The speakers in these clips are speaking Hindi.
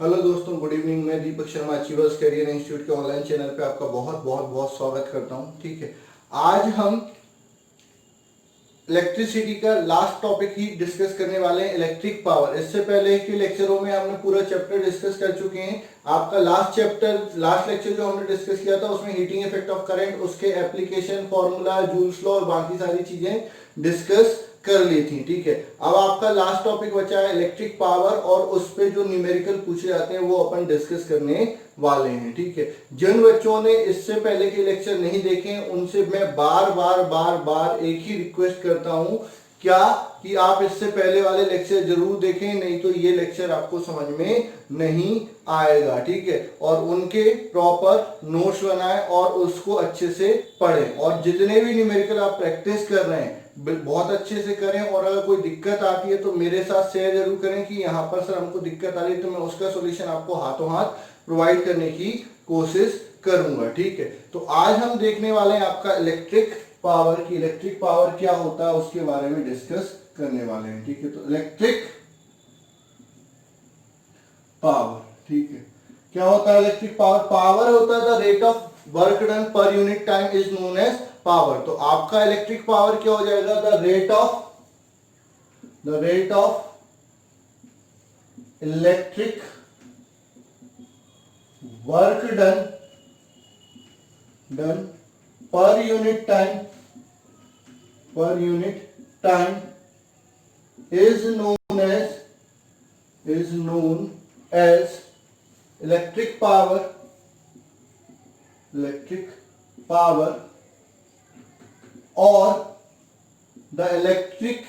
हेलो दोस्तों, गुड इवनिंग। मैं Deepak Sharma achievers career institute के ऑनलाइन चैनल पे आपका बहुत बहुत बहुत स्वागत करता हूं। ठीक है, आज हम इलेक्ट्रिसिटी का लास्ट टॉपिक ही डिस्कस करने वाले हैं, इलेक्ट्रिक पावर। इससे पहले के लेक्चरों में हमने पूरा चैप्टर डिस्कस कर चुके हैं। आपका लास्ट लेक्चर जो हमने डिस्कस किया था उसमें हीटिंग इफेक्ट ऑफ करंट, उसके एप्लीकेशन, फॉर्मूला, जूल्स लॉ और बाकी सारी चीजें डिस्कस कर ली थी। ठीक है, अब आपका लास्ट टॉपिक बचा है इलेक्ट्रिक पावर, और उस पे जो न्यूमेरिकल पूछे जाते हैं वो अपन डिस्कस करने वाले हैं। ठीक है, जिन बच्चों ने इससे पहले के लेक्चर नहीं देखे उनसे मैं बार बार एक ही रिक्वेस्ट करता हूं, क्या कि आप इससे पहले वाले लेक्चर जरूर देखें, नहीं तो ये लेक्चर आपको समझ में नहीं आएगा। ठीक है, और उनके प्रॉपर नोट्स बनाएं और उसको अच्छे से पढ़ें, और जितने भी न्यूमेरिकल आप प्रैक्टिस कर रहे हैं बहुत अच्छे से करें। और अगर कोई दिक्कत आती है तो मेरे साथ शेयर जरूर करें कि यहाँ पर सर हमको दिक्कत आ रही है, तो मैं उसका सॉल्यूशन आपको हाथों हाथ प्रोवाइड करने की कोशिश करूंगा। ठीक है, तो आज हम देखने वाले हैं आपका इलेक्ट्रिक पावर की, इलेक्ट्रिक पावर क्या होता है उसके बारे में डिस्कस करने वाले हैं। ठीक है, तो इलेक्ट्रिक पावर, ठीक है, क्या होता है इलेक्ट्रिक पावर? पावर होता है the rate of work done per unit time is known as power. तो आपका इलेक्ट्रिक पावर क्या हो जाएगा? The rate of electric work done per unit time is known as electric power or the electric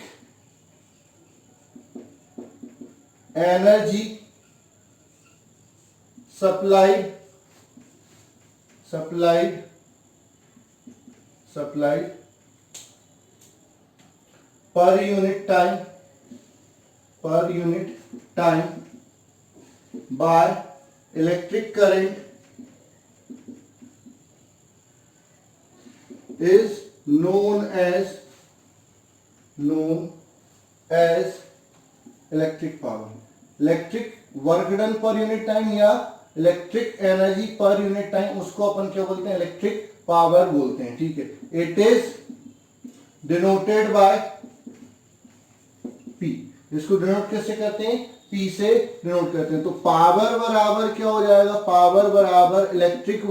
energy supplied per unit time by electric current is known as electric power. Electric work done per unit time या electric energy per unit time, उसको अपन क्या बोलते हैं? इलेक्ट्रिक पावर बोलते हैं। ठीक है, it is denoted by P। इसको डिनोट कैसे करते हैं? P से डिनोट करते हैं। तो पावर बराबर क्या हो जाएगा? पावर बराबर इलेक्ट्रिक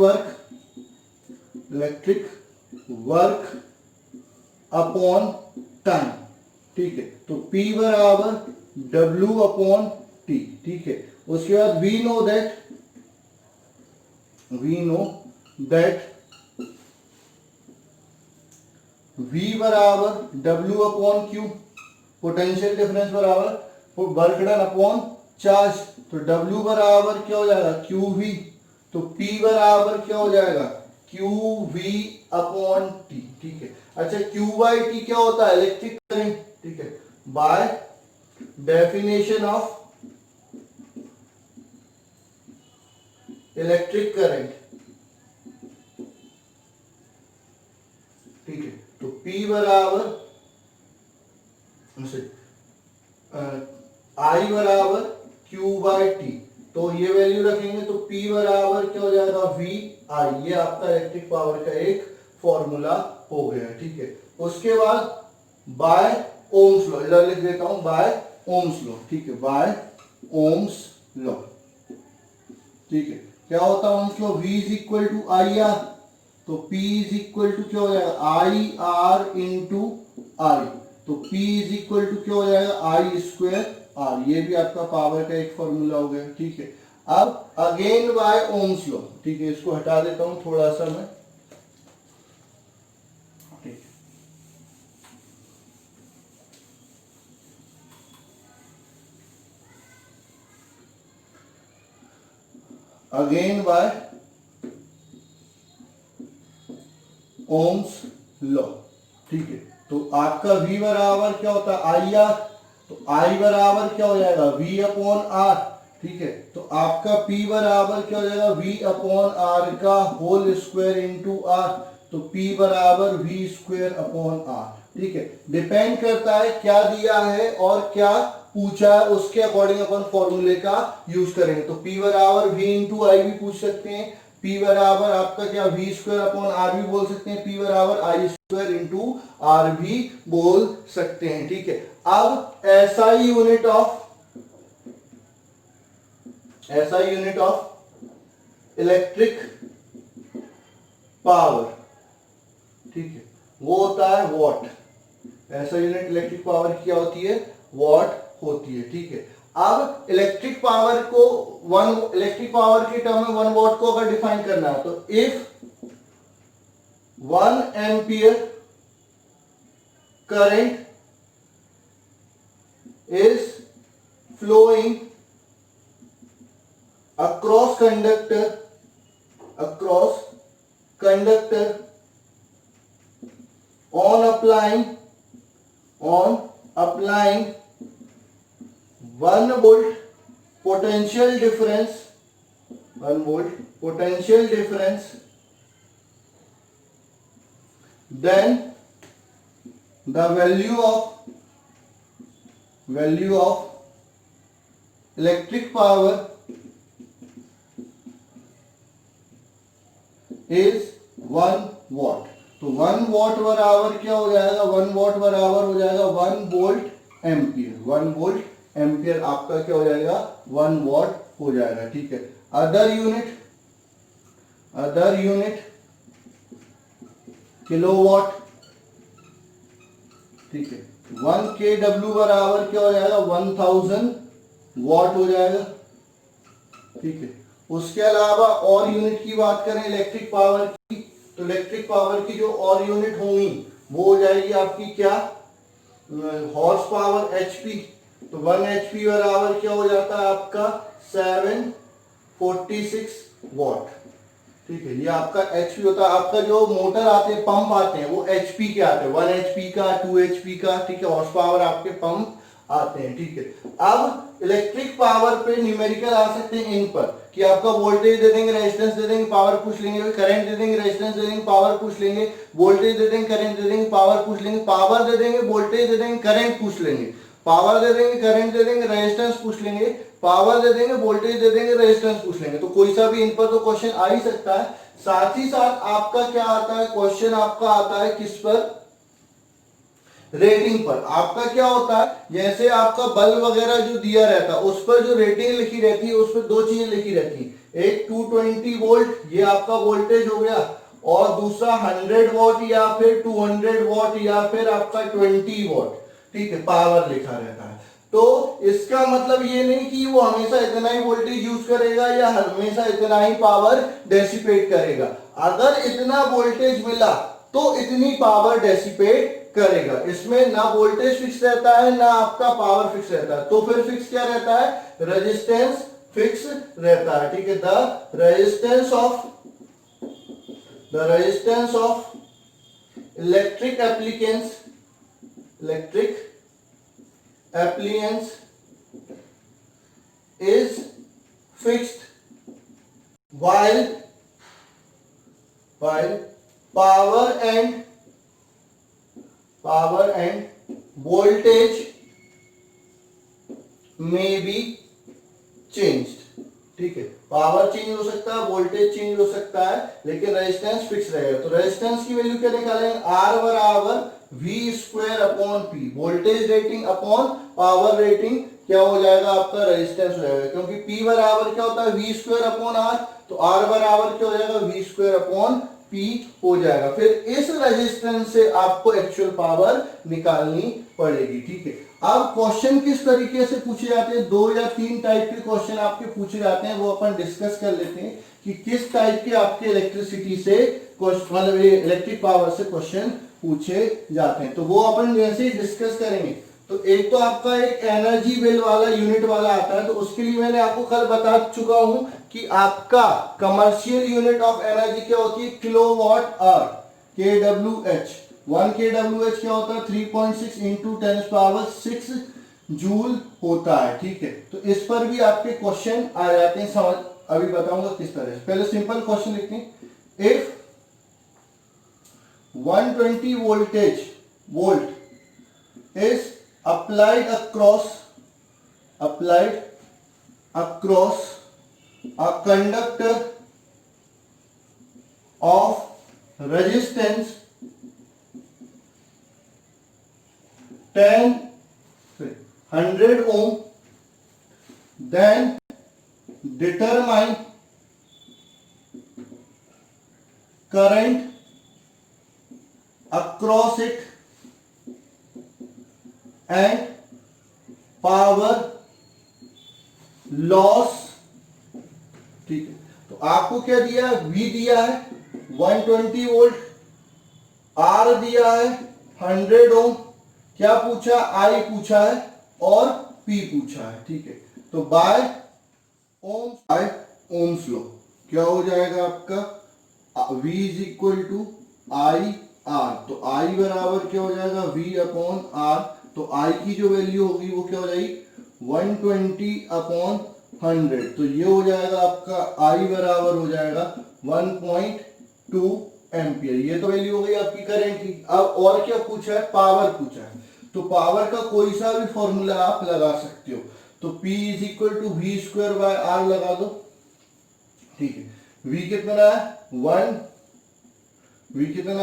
वर्क अपॉन टाइम। ठीक है, तो P बराबर W अपॉन T। ठीक है, उसके बाद वी नो दैट V बराबर W upon Q, potential difference बराबर वर्क डन अपॉन चार्ज। तो W बराबर क्या हो जाएगा? QV। तो P बराबर क्या हो जाएगा? QV upon T। ठीक है, अच्छा Q बाई T क्या होता है? Electric current. ठीक है, by definition of electric current. ठीक है, तो P बराबर I बराबर Q बाई T। तो ये वैल्यू रखेंगे तो P बराबर क्या हो जाएगा? V I। ये आपका इलेक्ट्रिक पावर का एक फॉर्मूला हो गया। ठीक है, उसके बाद बाय ओम्स लॉ, इधर लिख देता हूं बाय ओम्स लॉ। ठीक है, बाय ओम्स लॉ। ठीक है, क्या होता है ohm's law? V is equal to I R. तो P इज इक्वल टू क्या हो जाएगा? I R into I. तो P इज इक्वल टू क्या हो जाएगा? I square R. ये भी आपका पावर का एक फॉर्मूला हो गया। ठीक है, अब अगेन बाय ओम्स लॉ। ठीक है, इसको हटा देता हूं थोड़ा सा मैं। Again by ohm's law. ठीक है, तो आपका V बराबर क्या होता है? आई आर। तो I बराबर क्या हो जाएगा? V upon R. ठीक है, तो आपका P बराबर क्या हो जाएगा? V अपॉन आर का होल स्क्वायर इंटू आर। तो P बराबर V स्क्वायर अपॉन आर। ठीक है, डिपेंड करता है क्या दिया है और क्या पूछा है उसके अकॉर्डिंग अपन फॉर्मूले का यूज करेंगे। तो P बराबर V इंटू आई भी पूछ सकते हैं, P बराबर आपका क्या V स्क्वायर अपॉन आर भी बोल सकते हैं, P बराबर आई स्क्वायर इंटू आर भी बोल सकते हैं। ठीक है, अब SI unit of electric power, ठीक है, वो होता है वॉट। ऐसा यूनिट इलेक्ट्रिक पावर की क्या होती है, वॉट होती है। ठीक है, अब इलेक्ट्रिक पावर के टर्म में 1 वॉट को अगर डिफाइन करना है तो if 1 ampere current is flowing across conductor on applying 1 volt potential difference, then the value of electric power is 1 watt। तो 1 वॉट बराबर क्या हो जाएगा, 1 वॉट बराबर हो जाएगा 1 वोल्ट एम्पियर। 1 वोल्ट एम्पियर आपका क्या हो जाएगा, 1 वॉट हो जाएगा। ठीक है, अदर यूनिट किलोवाट। ठीक है, 1 kW बराबर क्या हो जाएगा, 1000 वॉट हो जाएगा। ठीक है, उसके अलावा और यूनिट की बात करें इलेक्ट्रिक पावर की, तो इलेक्ट्रिक पावर की जो और यूनिट होंगी वो हो जाएगी आपकी क्या, हॉर्स पावर HP। तो 1 HP बराबर क्या हो जाता है आपका 746 वॉट। ठीक है, ये आपका HP होता है। आपका जो मोटर आते हैं, पंप आते हैं, वो HP के आते हैं, 1 HP का, 2 HP का। ठीक है, हॉर्स पावर आपके पंप आते हैं। ठीक है, अब इलेक्ट्रिक पावर पे न्यूमेरिकल आ सकते हैं इन पर, कि आपका वोल्टेज दे देंगे, रेजिस्टेंस दे देंगे, पावर पूछ लेंगे, करंट दे देंगे, रेजिस्टेंस दे देंगे, पावर पूछ लेंगे, वोल्टेज दे देंगे, करंट दे देंगे, पावर पूछ लेंगे, पावर दे देंगे, वोल्टेज दे देंगे, करंट पूछ लेंगे, पावर दे देंगे, करंट दे देंगे, रेजिस्टेंस पूछ लेंगे, पावर दे देंगे, वोल्टेज दे देंगे, रेजिस्टेंस पूछ लेंगे। तो कोई सा भी इन पर तो क्वेश्चन आ ही सकता है। साथ ही साथ आपका क्या आता है, क्वेश्चन आपका आता है किस पर, रेटिंग पर। आपका क्या होता है, जैसे आपका बल्ब वगैरह जो दिया रहता है उस पर जो रेटिंग लिखी रहती है, उस पर 2 चीजें लिखी रहती है, एक 220 वोल्ट, ये आपका वोल्टेज हो गया, और दूसरा 100 वॉट या फिर 200 वॉट या फिर आपका 20 वॉट। ठीक है, पावर लिखा रहता है। तो इसका मतलब ये नहीं कि वो हमेशा इतना ही वोल्टेज यूज करेगा या हमेशा इतना ही पावर डेसिपेट करेगा। अगर इतना वोल्टेज मिला तो इतनी पावर डेसिपेट करेगा। इसमें ना वोल्टेज फिक्स रहता है ना आपका पावर फिक्स रहता है। तो फिर फिक्स क्या रहता है, रेजिस्टेंस फिक्स रहता है। ठीक है, the resistance of electric appliance is fixed while power and voltage may be changed। ठीक है, पावर चेंज हो सकता है, वोल्टेज चेंज हो सकता है, लेकिन रेजिस्टेंस फिक्स रहेगा। तो रेजिस्टेंस की वैल्यू क्या निकालेंगे, R बराबर V square upon P, voltage rating upon power rating क्या हो जाएगा आपका, रेजिस्टेंस हो जाएगा। क्योंकि P बराबर क्या होता है, V स्क्वायर अपॉन R, तो R बराबर क्या हो जाएगा, V स्क्वायर अपॉन P हो जाएगा। फिर इस रेजिस्टेंस से आपको एक्चुअल पावर निकालनी पड़ेगी। ठीक है, अब क्वेश्चन किस तरीके से पूछे जाते हैं, 2 या 3 टाइप के क्वेश्चन आपके पूछे जाते हैं, वो अपन डिस्कस कर लेते हैं कि किस टाइप के आपके इलेक्ट्रिसिटी से मतलब इलेक्ट्रिक पावर से क्वेश्चन पूछे जाते हैं। तो वो अपन जैसे ही डिस्कस करेंगे। तो एक तो आपका एक एनर्जी बिल वाला यूनिट वाला आता है, तो उसके लिए मैंने आपको कल बता चुका हूं कि आपका कमर्शियल यूनिट ऑफ एनर्जी क्या होती है, किलोवाट आवर, kWh। 1 kWh क्या होता है, 3.6 इंटू 10⁻⁶ जूल होता है। ठीक है, तो इस पर भी आपके क्वेश्चन आ जाते हैं, समझ अभी बताऊंगा किस तरह से। पहले सिंपल क्वेश्चन लिखते हैं, if 120 volt is applied across applied across a conductor of resistance 100 ohm, then determine current across it and power loss. ठीक है, तो आपको क्या दिया है, V दिया है 120 वोल्ट, R दिया है 100 ओम, क्या पूछा, I पूछा है और P पूछा है। ठीक है, तो बाय ओम्स लॉ क्या हो जाएगा आपका, V is equal to I R, तो I बराबर क्या हो जाएगा, V अपॉन R, तो I की जो वैल्यू होगी वो क्या हो जाएगी 120 अपॉन 100, तो ये हो जाएगा आपका I बराबर हो जाएगा 1.2 एम्पियर। ये तो वैल्यू हो गई आपकी करंट की। अब और क्या पूछा है, पावर पूछा है, तो पावर का कोई सा भी फॉर्मूला आप लगा सकते हो, तो P is equal to V square by R लगा दो। ठीक है, V कितना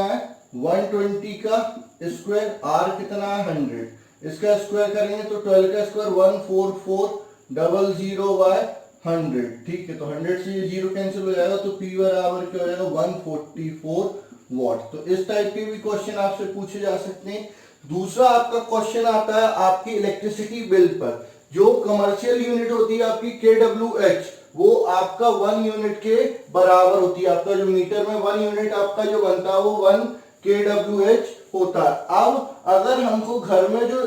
है 120 का स्क्वायर, R कितना है 100, इसका स्क्वायर करेंगे तो 12 का स्क्वायर 14400 बाय 100। ठीक है, तो 100 से ये 0 कैंसिल हो जाएगा, तो P बराबर क्या हो जाएगा 144 वॉट। तो इस टाइप के भी क्वेश्चन आपसे पूछे जा सकते हैं। दूसरा आपका क्वेश्चन आता है आपकी इलेक्ट्रिसिटी बिल पर, जो कमर्शियल यूनिट होती है आपकी kWh, वो आपका 1 यूनिट के बराबर होती है। आपका जो मीटर में 1 यूनिट आपका जो बनता है वो 1 kWh होता है। अब अगर हमको घर में जो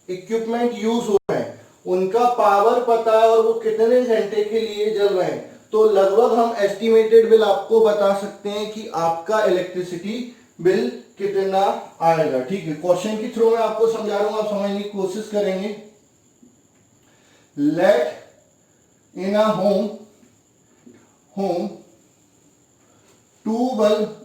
इक्विपमेंट यूज हो रहे हैं उनका पावर पता है और वो कितने घंटे के लिए जल रहे हैं, तो लगभग हम एस्टिमेटेड बिल आपको बता सकते हैं कि आपका इलेक्ट्रिसिटी बिल कितना आएगा। ठीक है, क्वेश्चन के थ्रू मैं आपको समझा रहा हूं, आप समझने की कोशिश करेंगे। Let in a home two bulb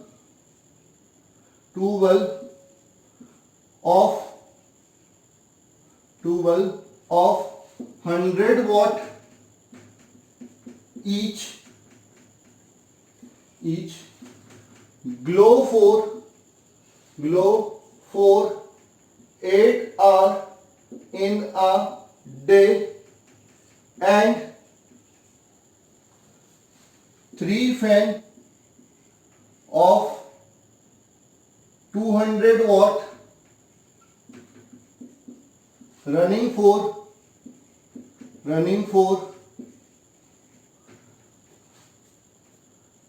of 100 watt each glow for 8 hours in a day and 3 fan of 200 watt running for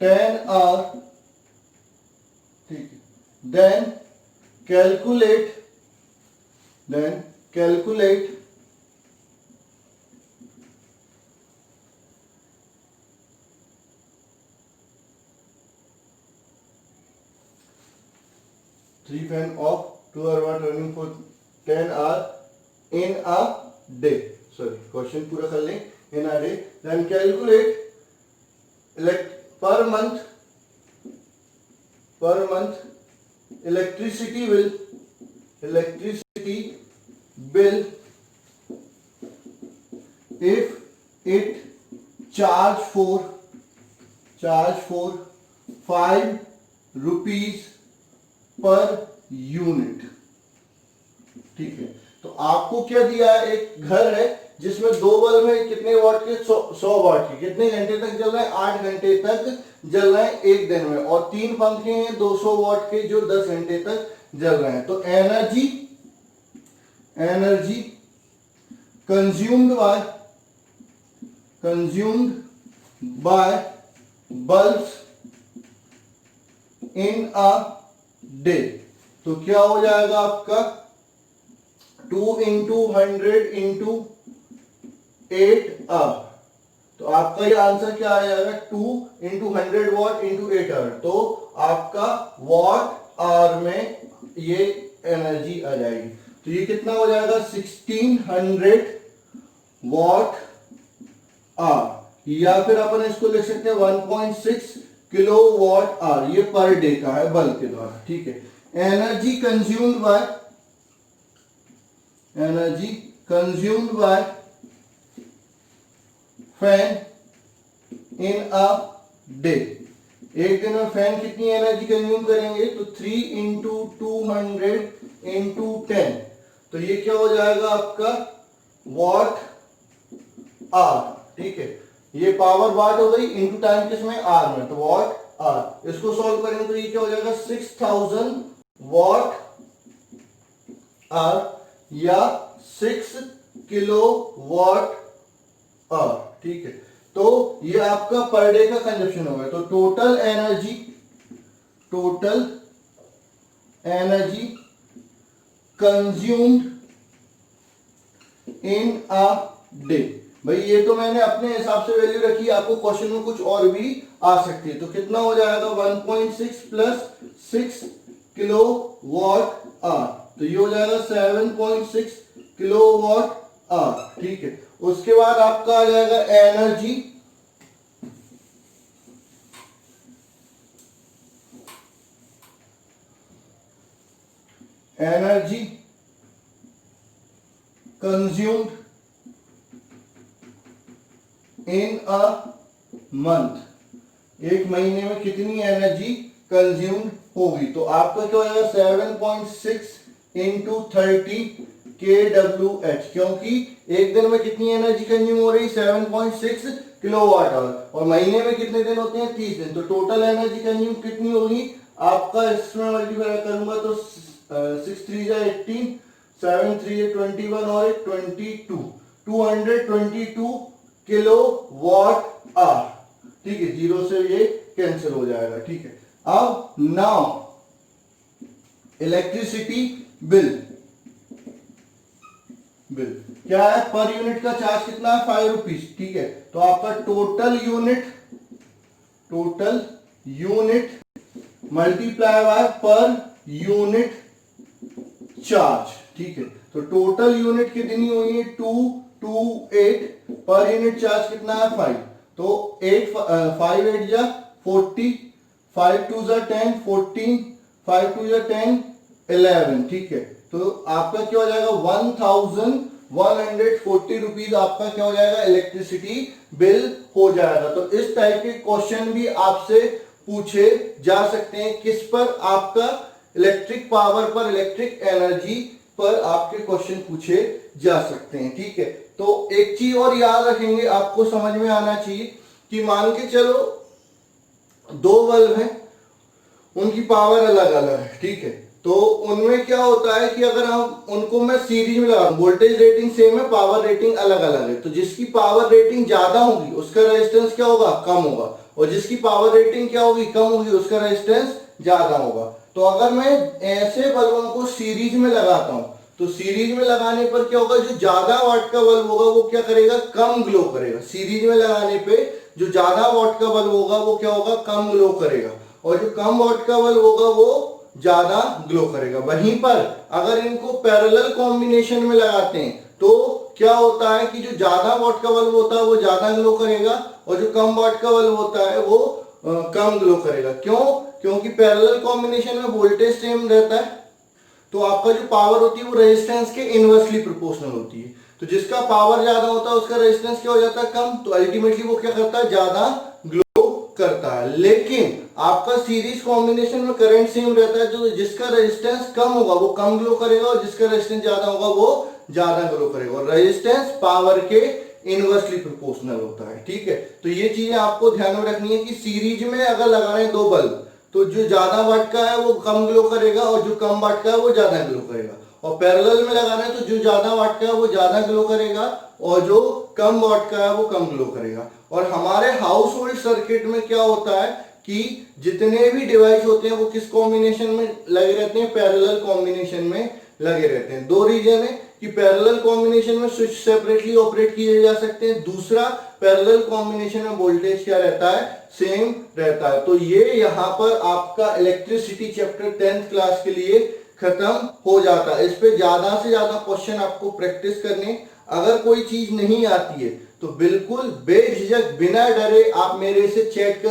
10 hours। ठीक है, then calculate 3 fan of 200 watt running for 10 hours in a day, sorry question पूरा कर लें, in a day, then calculate per month electricity bill if it charge for 5 rupees per unit. ठीक है, तो आपको क्या दिया है, एक घर है जिसमें 2 बल्ब है, कितने वाट के 100 वाट के, कितने घंटे तक जल रहे हैं 8 घंटे तक जल रहे हैं एक दिन में, और 3 पंखे हैं 200 वाट के जो 10 घंटे तक जल रहे हैं। तो energy consumed by bulbs in a day, तो क्या हो जाएगा आपका 2 into 100 into 8 आवर, तो आपका ये आंसर क्या आ जाएगा 2 into 100 वॉट into 8 आवर, तो आपका वॉट आवर में ये एनर्जी आ जाएगी। तो ये कितना हो जाएगा 1600 वॉट आवर, या फिर अपन इसको लिख सकते हैं 1.6 किलो वॉट आवर, ये पर डे का है बल्ब के द्वारा। ठीक है, energy consumed by fan in a day, एक दिन में फैन कितनी एनर्जी कंज्यूम करेंगे, तो 3 इंटू 200 इंटू 10, तो ये क्या हो जाएगा आपका वॉट आर, ठीक है। ये पावर वाट हो गई इंटू टाइम किसमें, आर में, तो वॉट आर। इसको सॉल्व करेंगे तो ये क्या हो जाएगा 6000 वॉट आर या 6 किलो वॉट आर, ठीक है। तो ये आपका पर डे का कंजप्शन होगा। तो total energy consumed in a day, भाई ये तो मैंने अपने हिसाब से वैल्यू रखी, आपको क्वेश्चन में कुछ और भी आ सकती है। तो कितना हो जाएगा 1.6 प्लस 6 किलो वॉट आर, तो ये हो जाएगा 7.6 किलो वॉट आर, ठीक है। उसके बाद आपका आ जाएगा energy consumed in a month, एक महीने में कितनी एनर्जी कंज्यूम्ड होगी, तो आपका क्या हो जाएगा 7.6 इंटू 30 kWh, क्योंकि एक दिन में कितनी एनर्जी कंज्यूम हो रही 7.6 किलोवाट आवर, और महीने में कितने दिन होते हैं 30 दिन, तो टोटल एनर्जी कंज्यूम कितनी होगी आपका, इसमें मल्टीप्लाई करूंगा तो 6 3 18, 7 3 21 और 22, 222 किलो वॉट आर, ठीक है। जीरो से ये कैंसिल हो जाएगा, ठीक है। अब नाउ इलेक्ट्रिसिटी बिल क्या है, पर यूनिट का चार्ज कितना है 5 रुपीज, ठीक है। तो आपका total unit multiply by per unit charge, ठीक है। तो टोटल यूनिट कितनी हुई है 228, पर यूनिट चार्ज कितना है 5, तो 8 5 8 जा 40, 5 2 जा 10 14, 5 2 जा 10 11, ठीक है। तो आपका क्या हो जाएगा 1140 रुपीज आपका क्या हो जाएगा इलेक्ट्रिसिटी बिल हो जाएगा। तो इस टाइप के क्वेश्चन भी आपसे पूछे जा सकते हैं, किस पर, आपका इलेक्ट्रिक पावर पर, इलेक्ट्रिक एनर्जी पर आपके क्वेश्चन पूछे जा सकते हैं, ठीक है। तो एक चीज और याद रखेंगे, आपको समझ में आना चाहिए कि मान के चलो 2 बल्ब हैं, उनकी पावर अलग अलग है, ठीक है। तो उनमें क्या होता है कि अगर हम उनको मैं सीरीज में लगा, वोल्टेज रेटिंग सेम है, पावर रेटिंग अलग अलग है, तो जिसकी पावर रेटिंग ज्यादा होगी उसका रेजिस्टेंस क्या होगा, कम होगा, और जिसकी पावर रेटिंग क्या होगी, कम होगी, उसका रेजिस्टेंस ज्यादा होगा। तो अगर मैं ऐसे बल्बों को सीरीज में लगाता हूं, तो सीरीज में लगाने पर क्या होगा, जो ज्यादा वाट का बल्ब होगा वो क्या करेगा, कम ग्लो करेगा। सीरीज में लगाने पे जो ज्यादा वाट का बल्ब होगा वो क्या होगा, कम ग्लो करेगा, और जो कम वाट का बल्ब होगा वो ज्यादा ग्लो करेगा। वहीं पर अगर इनको पैरेलल कॉम्बिनेशन में लगाते हैं तो क्या होता है कि जो ज्यादा वाट का बल्ब होता है वो ज्यादा ग्लो करेगा, और जो कम वाट का बल्ब होता है वो कम ग्लो करेगा। क्यों, क्योंकि पैरेलल कॉम्बिनेशन में वोल्टेज सेम रहता है, तो आपका जो पावर होती है वो रेजिस्टेंस के इनवर्सली प्रोपोर्शनल होती है। तो जिसका पावर ज्यादा होता है उसका रेजिस्टेंस क्या हो जाता है, कम, तो अल्टीमेटली वो क्या करता है, ज्यादा ग्लो करता है। लेकिन आपका सीरीज कॉम्बिनेशन में करंट सेम रहता है, जो जिसका रेजिस्टेंस कम होगा वो कम ग्लो करेगा, और जिसका रेजिस्टेंस ज्यादा होगा वो ज्यादा ग्लो करेगा, और रेजिस्टेंस पावर के इनवर्सली प्रोपोर्शनल होता है, ठीक है। तो ये चीजें आपको ध्यान में रखनी है कि सीरीज में अगर लगा रहे हैं 2 बल्ब, तो जो ज्यादा वाट का है वो कम ग्लो करेगा, और जो कम वाट का है वो ज्यादा ग्लो करेगा, और पैरेलल में लगा रहे हैं तो जो ज्यादा वाट का है वो ज्यादा ग्लो करेगा, और जो कम वाट का है वो कम ग्लो करेगा। और हमारे हाउस होल्ड सर्किट में क्या होता है कि जितने भी डिवाइस होते हैं वो किस कॉम्बिनेशन में लगे रहते हैं, पैरेलल कॉम्बिनेशन में लगे रहते हैं। 2 रीजन है कि पैरेलल कॉम्बिनेशन में स्विच सेपरेटली ऑपरेट किए जा सकते हैं, दूसरा पैरेलल कॉम्बिनेशन में वोल्टेज क्या रहता है, सेम रहता है। तो ये यहाँ पर आपका इलेक्ट्रिसिटी चैप्टर 10th क्लास के लिए खत्म हो जाता है। इस पे ज्यादा से ज्यादा क्वेश्चन आपको प्रैक्टिस करने, अगर कोई चीज नहीं आती है तो बिल्कुल बेझिझक बिना डरे आप मेरे से चैट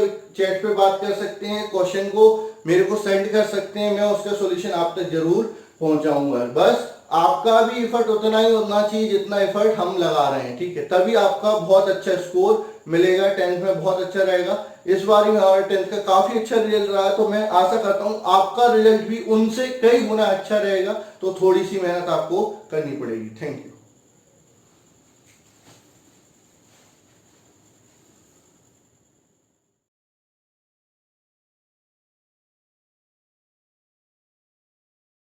पे बात कर सकते हैं, क्वेश्चन को मेरे को सेंड कर सकते हैं, मैं उसका सॉल्यूशन आप तक जरूर पहुंचाऊंगा। बस आपका भी एफर्ट उतना ही होना चाहिए जितना एफर्ट हम लगा रहे हैं, ठीक है, तभी आपका बहुत अच्छा स्कोर मिलेगा, 10th में बहुत अच्छा रहेगा। इस बार ही हमारे 10th का काफी अच्छा रिजल्ट रहा है, तो मैं आशा करता हूँ आपका रिजल्ट भी उनसे कई गुना अच्छा रहेगा, तो थोड़ी सी मेहनत आपको करनी पड़ेगी। Thank you.